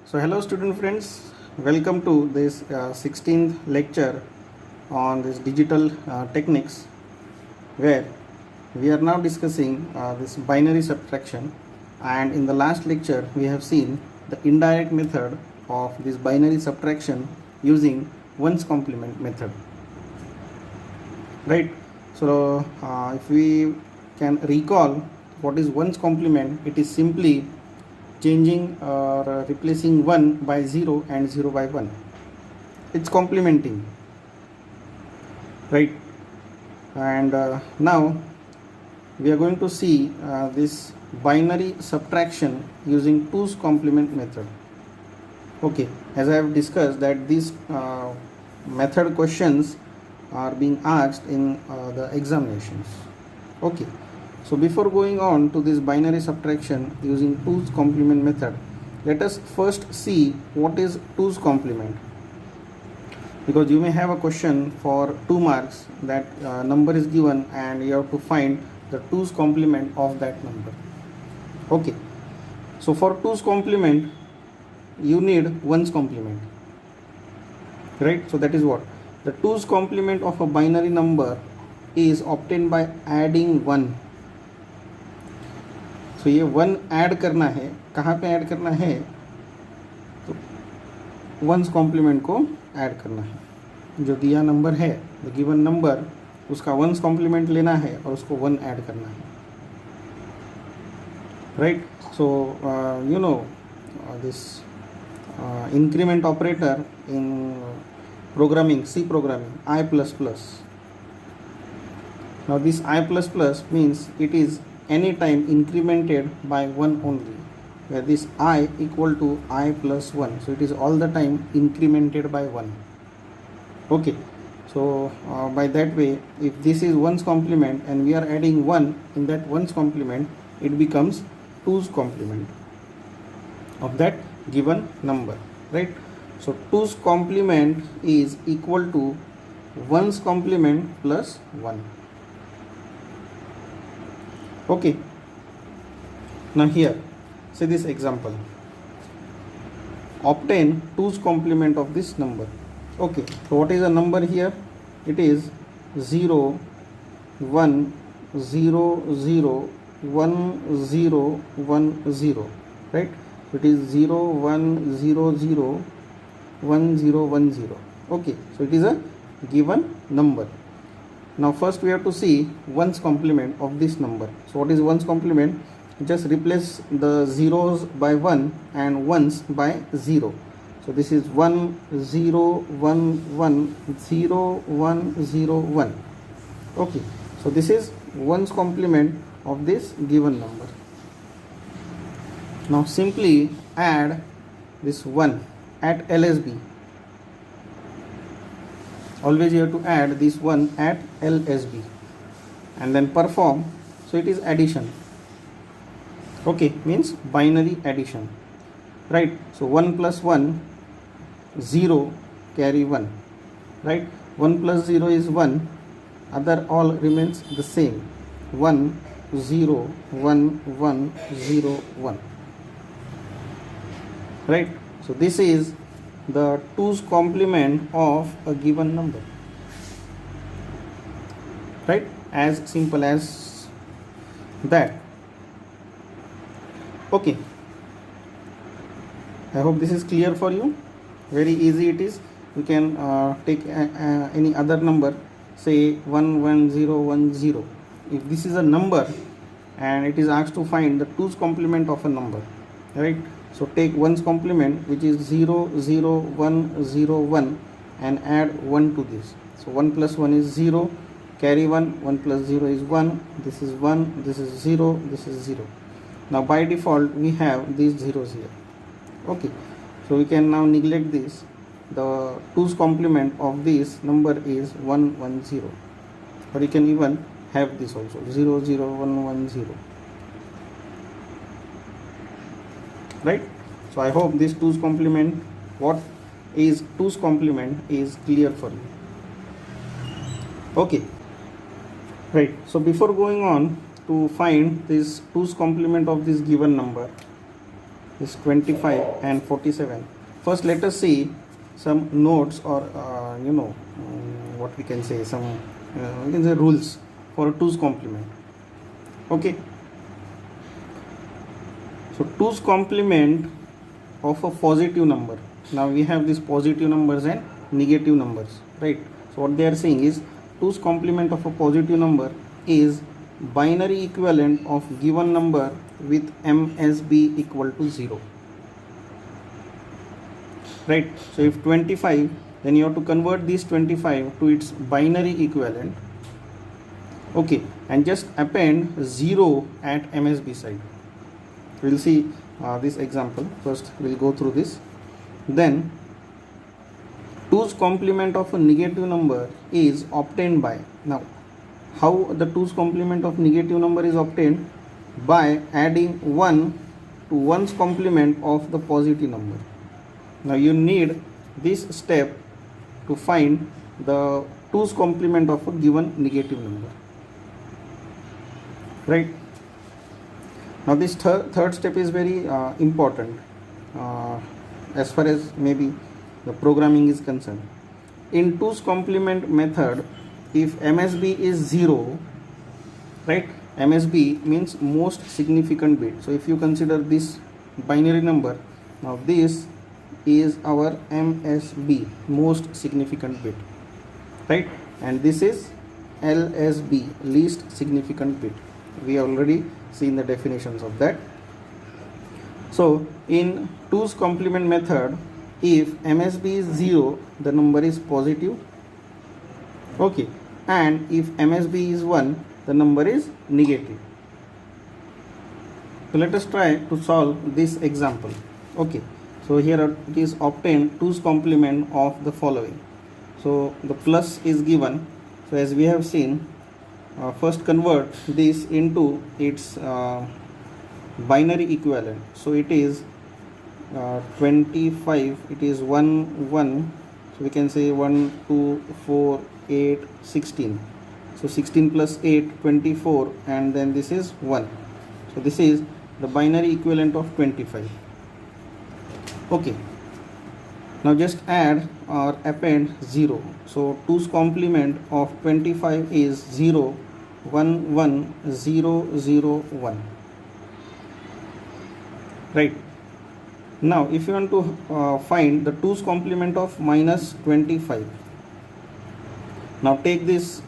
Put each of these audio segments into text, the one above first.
So hello student friends, welcome to this 16th lecture on this digital techniques, where we are now discussing this binary subtraction, and in the last lecture we have seen the indirect method of this binary subtraction using ones complement method, right? So if we can recall what is ones complement, it is simply changing or replacing 1 by 0 and 0 by 1. It's complementing, right? And now we are going to see this binary subtraction using 2's complement method. Okay, as I have discussed that these method questions are being asked in the examinations. Okay, so before going on to this binary subtraction using 2's complement method, let us first see what is 2's complement, because you may have a question for 2 marks that number is given and you have to find the 2's complement of that number. Okay, so for 2's complement you need 1's complement, right? So that is what the 2's complement of a binary number is obtained by adding 1. तो ये 1 add करना है, कहाँ पे add करना है? तो 1's complement को ऐड करना है, जो दिया नंबर है, द गिवन नंबर, उसका 1's complement लेना है और उसको 1 ऐड करना है, right? So you know this increment operator in programming, C programming, I++. Now this I++ means it is any time incremented by 1 only, where this I equal to I plus 1, so it is all the time incremented by 1. Okay, so by that way, if this is 1's complement and we are adding 1 in that 1's complement, it becomes 2's complement of that given number, right? So 2's complement is equal to 1's complement plus 1. Okay, now here say this example, obtain 2's complement of this number. Okay, so what is the number here? It is 0 1 0 0 1 0 1 0, right? It is 0 1 0 0 1 0 1 0. Okay, so it is a given number. Now first we have to see 1's complement of this number. So what is 1's complement? Just replace the zeros by 1 and 1's by 0. So this is 1 0 1 1 0 1 0 1. Okay, so this is 1's complement of this given number. Now simply add this 1 at LSB. Always you have to add this 1 at LSB and then perform. So it is addition. Okay, means binary addition, right? So 1 plus 1, 0, carry 1, right? 1 plus 0 is 1, other all remains the same, 1 0 1 1 0 1, right? So this is the 2's complement of a given number, right? As simple as that. Okay, I hope this is clear for you. Very easy it is. You can take any other number, say 1 1 0 1 0. If this is a number and it is asked to find the 2's complement of a number, right? So take 1's complement, which is 0 0 1 0 1, and add 1 to this. So 1 plus 1 is 0, carry 1, 1 plus 0 is 1, this is 1, this is 0, this is 0. Now by default we have these zeros here. Okay, so we can now neglect this. The 2's complement of this number is 1 1 0, or you can even have this also, 0 0 1 1 0. Right? So I hope this 2's complement, what is 2's complement, is clear for you. Okay, right? So before going on to find this 2's complement of this given number, is 25 and 47. First let us see some notes or what we can say, some we can say rules for a 2's complement. Okay, so 2's complement of a positive number. Now we have these positive numbers and negative numbers, right? So what they are saying is 2's complement of a positive number is binary equivalent of given number with MSB equal to 0, right? So if 25, then you have to convert this 25 to its binary equivalent, okay, and just append 0 at MSB side. We'll see this example. First we'll go through this. Then 2's complement of a negative number is obtained by, now how the 2's complement of negative number is obtained? By adding 1 to 1's complement of the positive number. Now you need this step to find the 2's complement of a given negative number, right? Now this third step is very important as far as maybe the programming is concerned. In 2's complement method, if MSB is 0, right, MSB means most significant bit. So if you consider this binary number, now this is our MSB, most significant bit, right, and this is LSB, least significant bit. We have already seen the definitions of that. So in 2's complement method, if MSB is 0, the number is positive, okay, and if MSB is 1, the number is negative. So let us try to solve this example. Okay, so here it is obtained 2's complement of the following. So the plus is given. So as we have seen, first convert this into its binary equivalent. So it is 25, it is 1 1, so we can say 1 2 4 8 16. So 16 plus 8, 24, and then this is 1. So this is the binary equivalent of 25. Okay, now just add or append 0. So 2's complement of 25 is 0 1 1 0 0 1, right? Now if you want to find the 2's complement of minus 25, now take this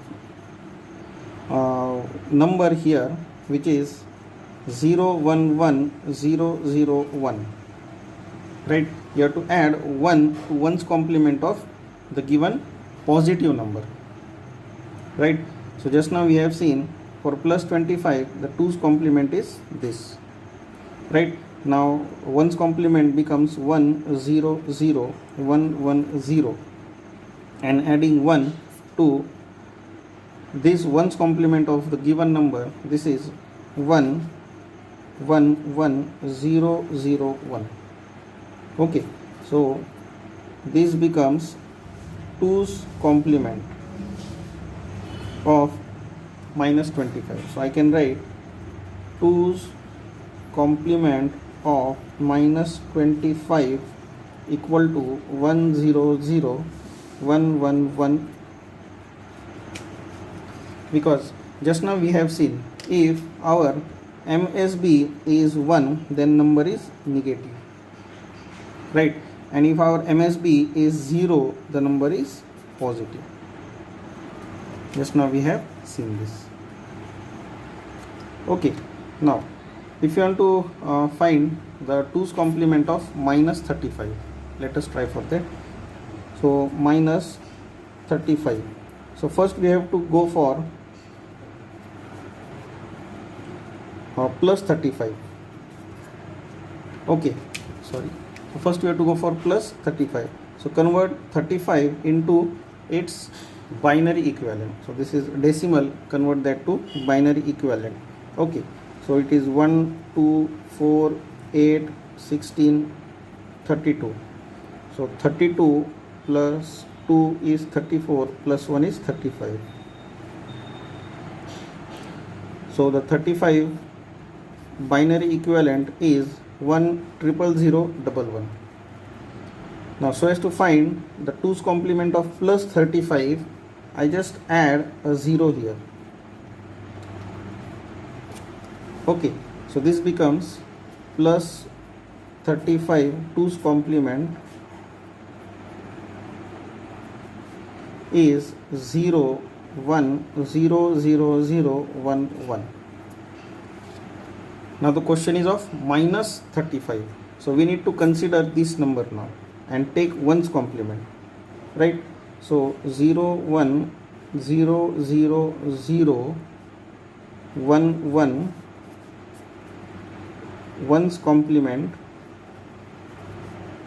number here, which is 0 1 1 0 0 1, right? You have to add 1 to 1's complement of the given positive number, right? So just now we have seen for plus 25, the 2's complement is this, right? Now 1's complement becomes 1 0 0 1 1 0, and adding 1 to this 1's complement of the given number, this is 1 1 1 0 0 1. Okay, so this becomes 2's complement of minus 25. So I can write 2's complement of minus 25 equal to 1 0 0 1 1 1, because just now we have seen if our MSB is 1, then number is negative, right? And if our MSB is 0, the number is positive. Just now we have seen this. Okay, now if you want to find the 2's complement of minus 35, let us try for that. So minus 35. So first we have to go for plus 35. Okay, sorry. So first we have to go for plus 35. So convert 35 into its binary equivalent. So this is decimal, convert that to binary equivalent. Okay, so it is 1 2 4 8 16 32. So 32 plus 2 is 34, plus 1 is 35. So the 35 binary equivalent is 10011. Now so as to find the 2's complement of plus 35, I just add a 0 here. Okay, so this becomes plus 35 2's complement is 0 1 0 0 0 1 1. Now the question is of minus 35. So we need to consider this number now and take 1's complement, right? So 0 1 0 0 0 1 1, 1's complement,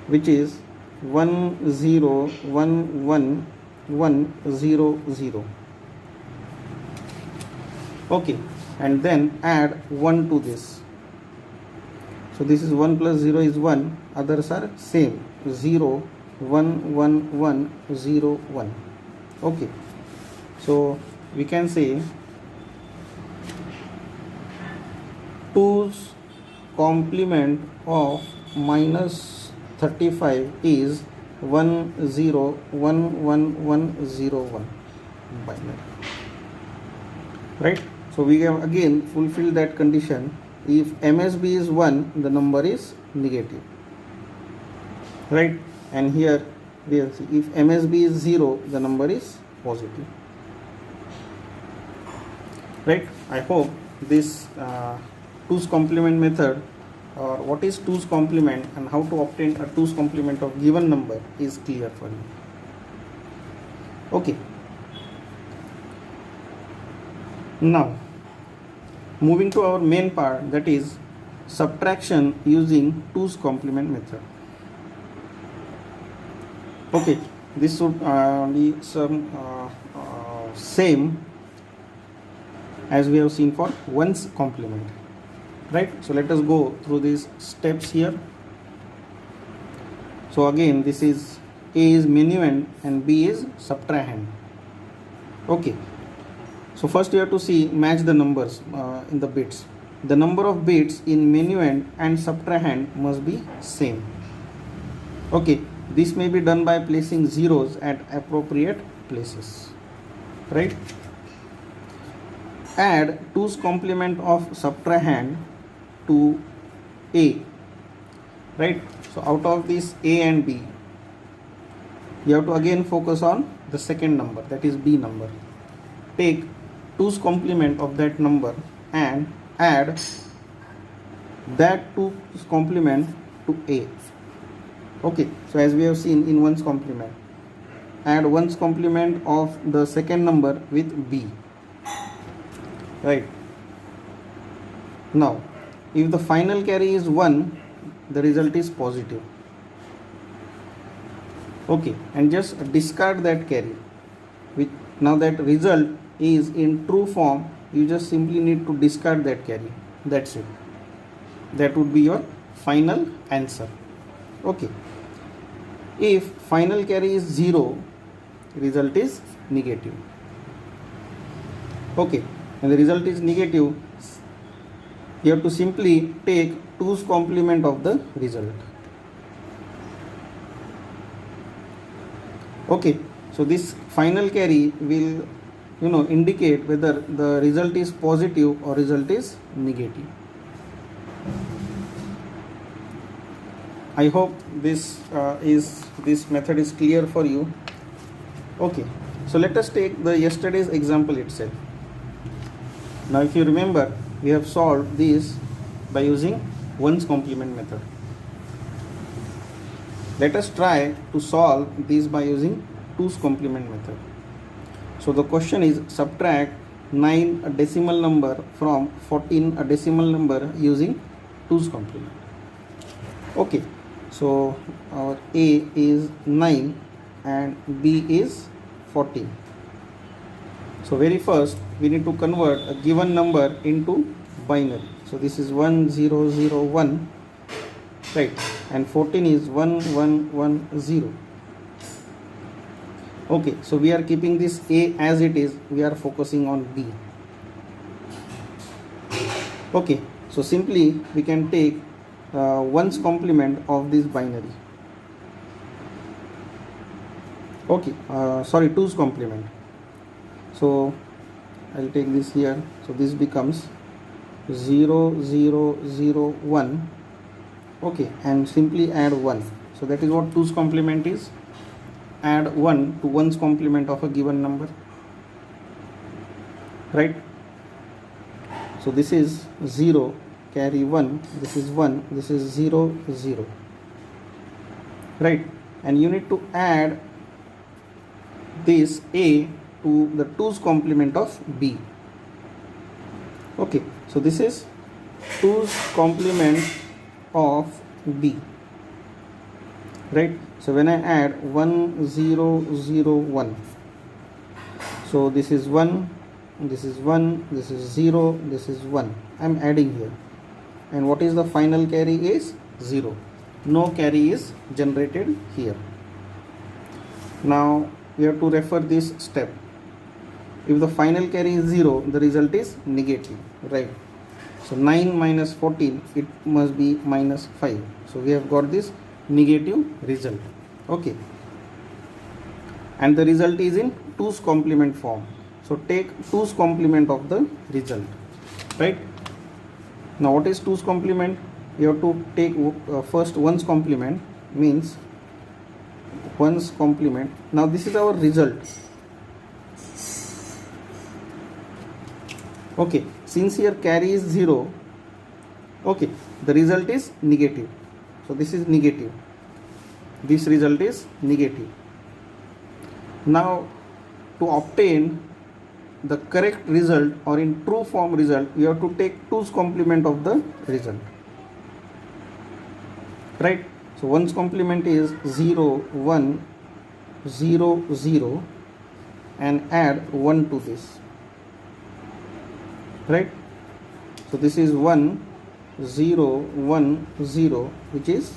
which is 1 0 1 1 1 0 0. Okay, and then add 1 to this. So this is 1 plus 0 is 1, others are same, 0 1 1 1 0 1. Okay, so we can say 2's complement of minus 35 is 1 0 1 1 1 0 1 binary, right? So we have again fulfilled that condition. If MSB is 1, the number is negative, right? And here we will see if MSB is 0, the number is positive, right? I hope this 2's complement method, or what is 2's complement and how to obtain a 2's complement of given number, is clear for you. Okay, now moving to our main part, that is subtraction using 2's complement method. Okay, this should be some same as we have seen for 1's complement, right? So let us go through these steps here. So again, this is A is minuend and B is subtrahend. Okay, so first you have to see match the numbers in the bits. The number of bits in minuend and subtrahend must be same. Okay, this may be done by placing zeros at appropriate places, right? Add 2's complement of subtrahend to A, right? So out of this A and B, you have to again focus on the second number, that is B number. Take 2's complement of that number and add that 2's complement to A. Okay, so as we have seen in 1's complement, add 1's complement of the second number with B, right? Now if the final carry is 1, the result is positive. Okay, and just discard that carry. Now that result is in true form, you just simply need to discard that carry. That's it. That would be your final answer. Okay, if final carry is 0, result is negative. Okay, and the result is negative, you have to simply take 2's complement of the result. Okay, so this final carry will indicate whether the result is positive or result is negative. I hope this method is clear for you. Okay, so let us take the yesterday's example itself. Now if you remember, we have solved this by using 1's complement method. Let us try to solve this by using 2's complement method. So the question is subtract 9 a decimal number from 14 a decimal number using 2's complement. Okay, so our A is 9 and B is 14. So very first we need to convert a given number into binary. So this is 1001, right, and 14 is 1110. Okay, so we are keeping this A as it is, we are focusing on B. Okay, so simply we can take ones complement of this binary. Okay, sorry, 2's complement. So I'll take this here. So this becomes 0 0 0 1. Okay, and simply add 1. So that is what 2's complement is. Add 1 to 1's complement of a given number, right? So this is 0 carry 1, this is 1, this is 0 0, right? And you need to add this A to the 2's complement of B. Okay, so this is 2's complement of B, right? So when I add 1 0 0 1, so this is 1, this is 1, this is 0, this is 1. I am adding here, and what is the final carry is 0. No carry is generated here. Now we have to refer this step. If the final carry is 0, the result is negative, right? So 9 minus 14, it must be minus 5. So we have got this negative result. Okay, and the result is in 2's complement form. So take 2's complement of the result, right? Now what is 2's complement? You have to take first 1's complement, means 1's complement. Now this is our result. Okay, since here carry is 0, okay, the result is negative. So this is negative. This result is negative. Now to obtain the correct result, or in true form result, you have to take 2's complement of the result, right? So 1's complement is 0 1 0 0, and add 1 to this, right? So this is 1 0 1 0, which is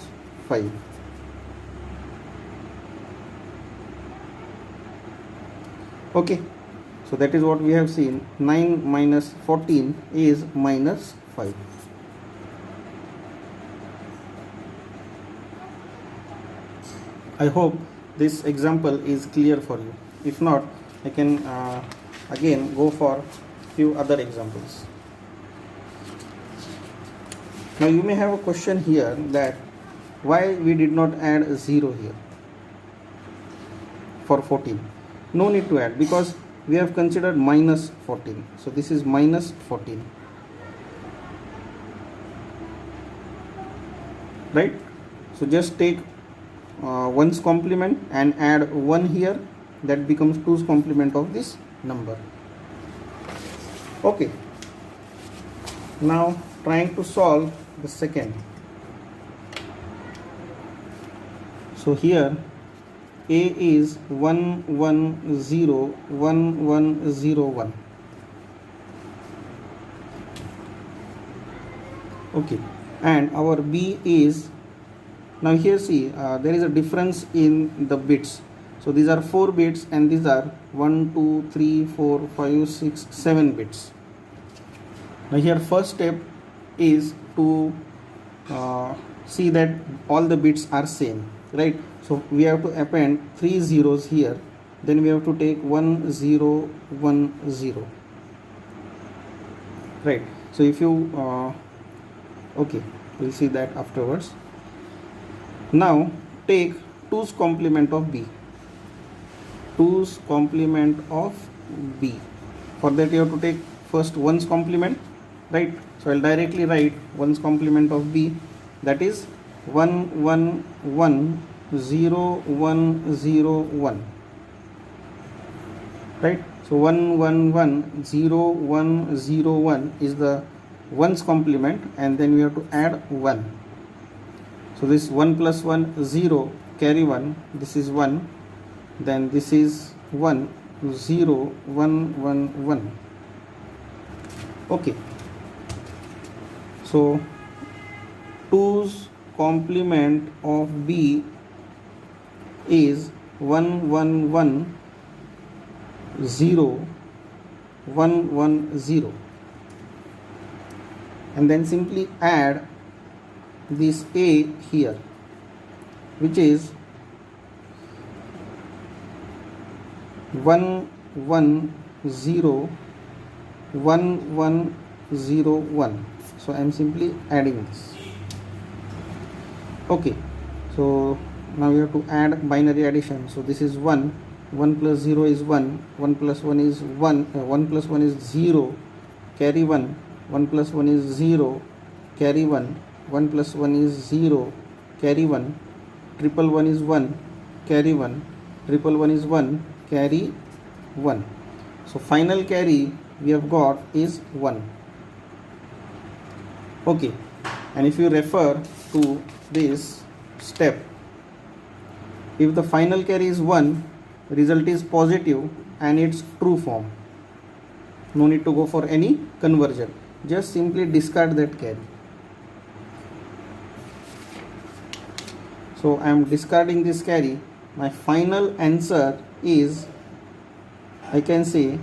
5. Okay, so that is what we have seen. 9 minus 14 is minus 5. I hope this example is clear for you. If not, I can again go for few other examples. Now you may have a question here that why we did not add a 0 here for 14. No need to add, because we have considered minus 14. So this is minus 14, right? So just take 1's complement and add 1 here. That becomes 2's complement of this number. Okay, now trying to solve the second. So here A is 1 1 0 1 1 0 1. Okay, and our B is, now here see there is a difference in the bits. So these are 4 bits and these are 1 2 3 4 5 6 7 bits. Now here first step is to see that all the bits are same, right? So we have to append 3 zeros here, then we have to take 1 0 1 0, right? So if you okay, we'll see that afterwards. Now take 2's complement of B. 2's complement of B. For that you have to take first 1's complement, right? So I'll directly write 1's complement of B, that is 1 1 1 0 1 0 1, right? So 1 1 1 0 1 0 1 is the 1's complement, and then we have to add 1. So this 1 plus 1 0, carry 1, this is 1, then this is 1 0 1 1 1. Okay, so 2's complement of B is 1 1 1 0 1 1 0, and then simply add this A here, which is 1 1 0 1 1 0 1. So I am simply adding this. Okay, so now we have to add binary addition. So this is 1 plus 0 is 1, 1 plus 1 is 1, 1 plus 1 is 0, carry 1, 1 plus 1 is 0, carry 1, 1 plus 1 is 0, carry 1, triple 1 is 1, carry 1, triple 1 is 1, carry 1. So final carry we have got is 1. Okay, and if you refer to this step, if the final carry is 1, result is positive and it's true form. No need to go for any conversion. Just simply discard that carry. So I am discarding this carry. My final answer is, I can say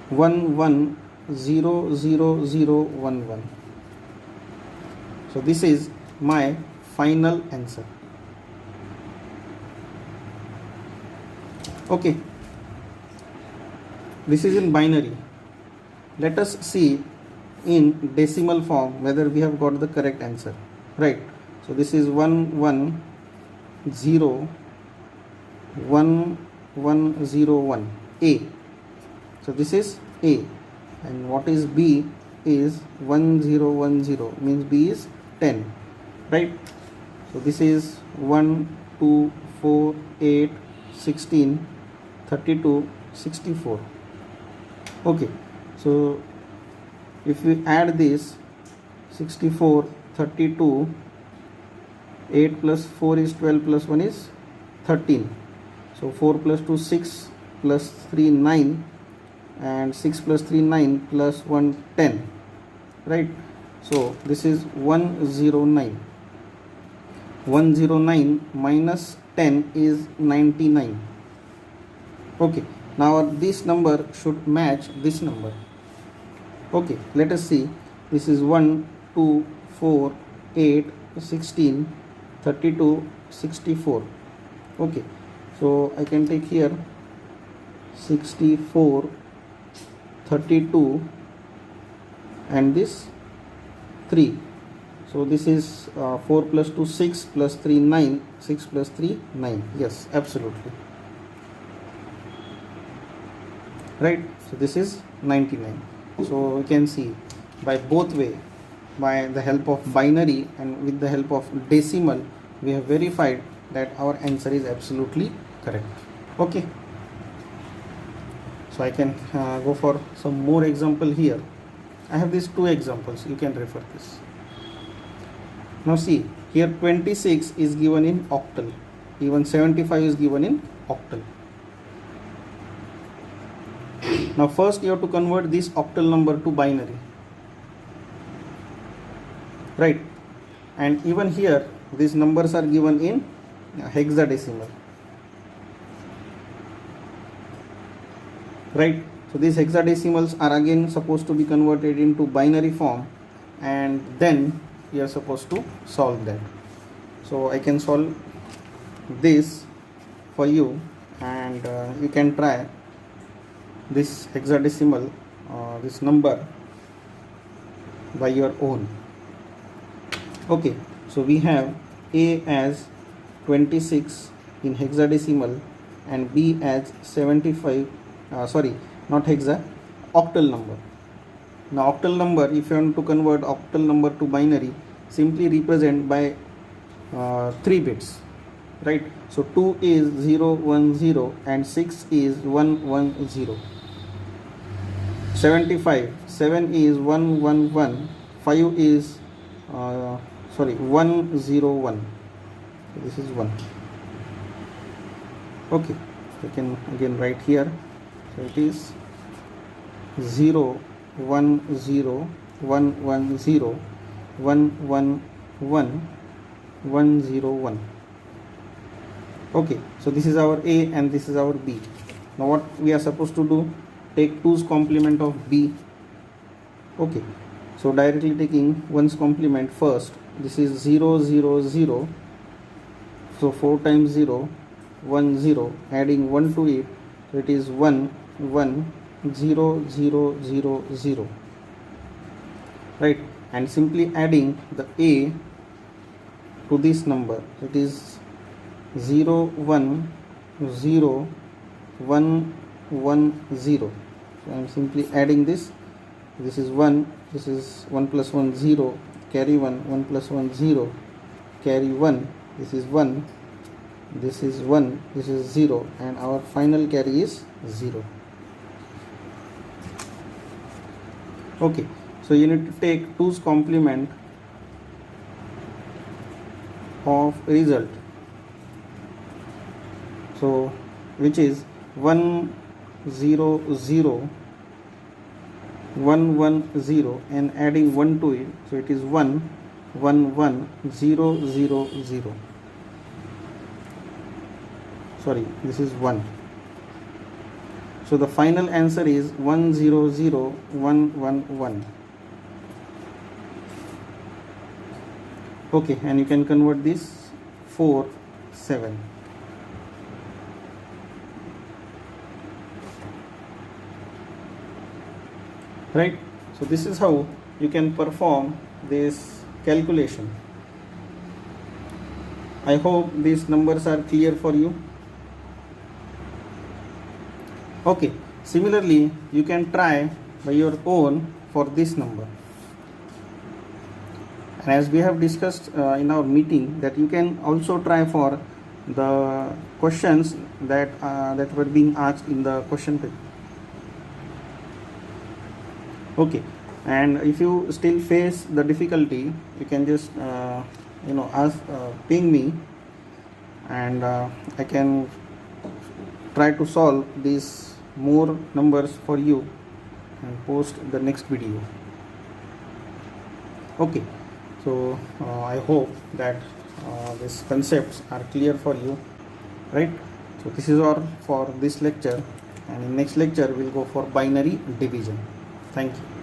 1 1 0 0 0 1 1. So this is my final answer. Okay, this is in binary. Let us see in decimal form whether we have got the correct answer, right? So this is 1 1 0 1 1 0 1, A. So this is A, and what is B is 1 0 1 0, means B is 10, right? So this is 1 2 4 8 16 32 64. Okay, so if we add this 64 32, 8 plus 4 is 12 plus 1 is 13. So 4 plus 2 6 plus 3 9, and 6 plus 3 9 plus 1 10, right? So this is 109. 109 minus 10 is 99. Okay, now this number should match this number. Okay, let us see. This is 1 2 4 8 16 32 64. Okay, so I can take here 64 32 and this 3. So this is 4 plus 2 6 plus 3 9, 6 plus 3 9. Yes, absolutely right. So this is 99. So we can see by both way, by the help of binary and with the help of decimal, we have verified that our answer is absolutely correct. Okay, so I can go for some more example here. I have these two examples, you can refer this. Now see, here 26 is given in octal, even 75 is given in octal. Now first you have to convert this octal number to binary, right? And even here these numbers are given in hexadecimal, right? So these hexadecimals are again supposed to be converted into binary form, and then you are supposed to solve that. So I can solve this for you, and you can try this hexadecimal, this number by your own. Okay, so we have A as 26 in hexadecimal and B as 75, not hexa, octal number. Now octal number, if you want to convert octal number to binary, simply represent by 3 bits, right? So 2 is 0 1 0 and 6 is 1 1 0. 75, 7 is 1 1 1, 5 is 1 0 1. This is 1. Okay, I can again write here. So it is 0 1 0 1 1 0 1 1 1 1 0 1. Okay, so this is our A and this is our B. Now what we are supposed to do? Take 2's complement of B. Okay, So directly taking 1's complement first, this is 0 0 0, so 4 times 0 1 0, adding 1 to it, so it is 1 1 0 0 0 0, right? And simply adding the a to this number, it is 0 1 0 1 1 0. So I am simply adding this. This is 1, this is 1 plus 1 0, carry 1, 1 plus 1 0, carry 1, this is 1, this is 1, this is 0, and our final carry is 0. Okay, so you need to take 2's complement of result, so which is 1 0 0 1 1 0, and adding 1 to it, so it is 1 1 1 0 0 0. Sorry, this is 1. So the final answer is 1 0 0 1 1 1. Okay, and you can convert this 4 7. Right? So this is how you can perform this calculation. I hope these numbers are clear for you. Okay, similarly you can try by your own for this number. And as we have discussed in our meeting, that you can also try for the questions that were being asked in the question paper. Okay, and if you still face the difficulty, you can just ask, ping me, and I can try to solve these more numbers for you and post the next video. Okay, so I hope that these concepts are clear for you, right? So this is all for this lecture, and in next lecture we'll go for binary division. Thank you.